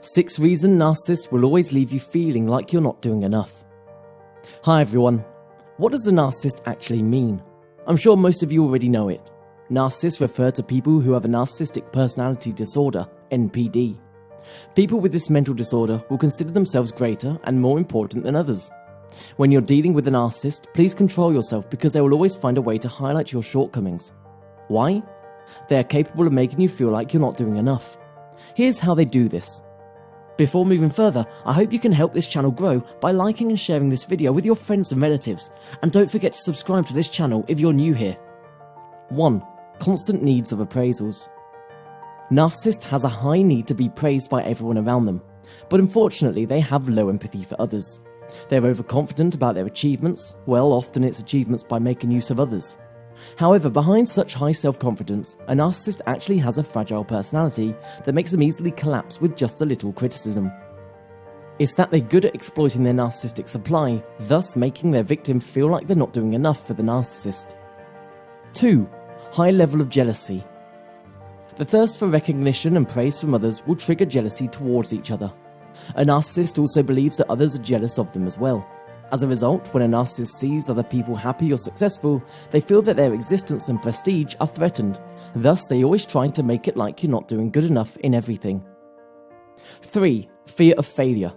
6 reasons narcissists will always leave you feeling like you're not doing enough. Hi everyone. What does a narcissist actually mean? I'm sure most of you already know it. Narcissists refer to people who have a narcissistic personality disorder, NPD. People with this mental disorder will consider themselves greater and more important than others. When you're dealing with a narcissist, please control yourself because they will always find a way to highlight your shortcomings. Why? They are capable of making you feel like you're not doing enough. Here's how they do this. Before moving further, I hope you can help this channel grow by liking and sharing this video with your friends and relatives, and don't forget to subscribe to this channel if you're new here. 1. Constant needs of appraisals. Narcissist has a high need to be praised by everyone around them, but unfortunately they have low empathy for others. They're overconfident about their achievements, well, often it's achievements by making use of others. However, behind such high self-confidence, a narcissist actually has a fragile personality that makes them easily collapse with just a little criticism. It's that they're good at exploiting their narcissistic supply, thus making their victim feel like they're not doing enough for the narcissist. 2. High level of jealousy. The thirst for recognition and praise from others will trigger jealousy towards each other. A narcissist also believes that others are jealous of them as well. As a result, when a narcissist sees other people happy or successful, they feel that their existence and prestige are threatened. Thus, they always try to make it like you're not doing good enough in everything. 3. Fear of failure.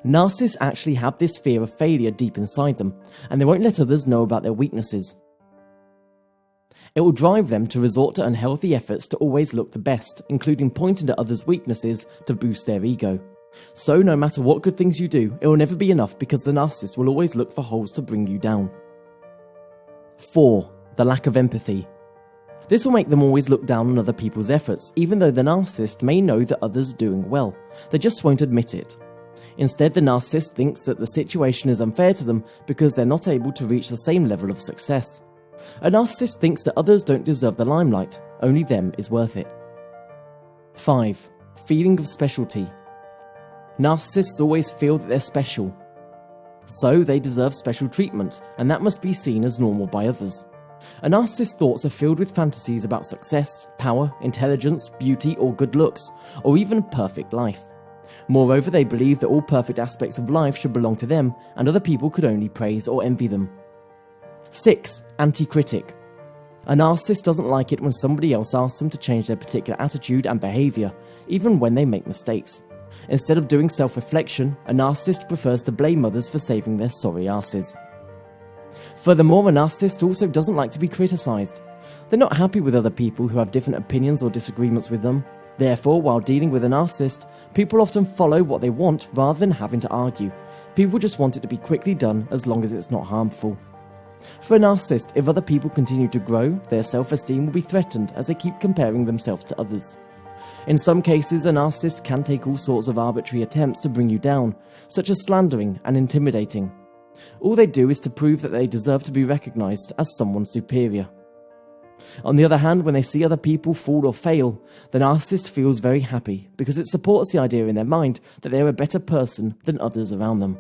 Narcissists actually have this fear of failure deep inside them, and they won't let others know about their weaknesses. It will drive them to resort to unhealthy efforts to always look the best, including pointing to others' weaknesses to boost their ego. So no matter what good things you do, it will never be enough because the narcissist will always look for holes to bring you down. 4. The lack of empathy. This will make them always look down on other people's efforts, even though the narcissist may know that others are doing well. They just won't admit it. Instead, the narcissist thinks that the situation is unfair to them because they're not able to reach the same level of success. A narcissist thinks that others don't deserve the limelight, only them is worth it. 5. Feeling of specialty. Narcissists always feel that they're special, so they deserve special treatment, and that must be seen as normal by others. A narcissist's thoughts are filled with fantasies about success, power, intelligence, beauty, or good looks, or even a perfect life. Moreover, they believe that all perfect aspects of life should belong to them, and other people could only praise or envy them. 6. Anticritic. A narcissist doesn't like it when somebody else asks them to change their particular attitude and behaviour, even when they make mistakes. Instead of doing self-reflection, a narcissist prefers to blame others for saving their sorry asses. Furthermore, a narcissist also doesn't like to be criticised. They're not happy with other people who have different opinions or disagreements with them. Therefore, while dealing with a narcissist, people often follow what they want rather than having to argue. People just want it to be quickly done as long as it's not harmful. For a narcissist, if other people continue to grow, their self-esteem will be threatened as they keep comparing themselves to others. In some cases, a narcissist can take all sorts of arbitrary attempts to bring you down, such as slandering and intimidating. All they do is to prove that they deserve to be recognised as someone superior. On the other hand, when they see other people fall or fail, the narcissist feels very happy because it supports the idea in their mind that they are a better person than others around them.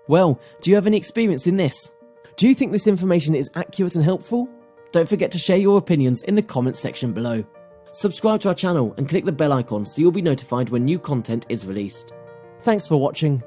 Well, do you have any experience in this? Do you think this information is accurate and helpful? Don't forget to share your opinions in the comments section below. Subscribe to our channel and click the bell icon so you'll be notified when new content is released. Thanks for watching.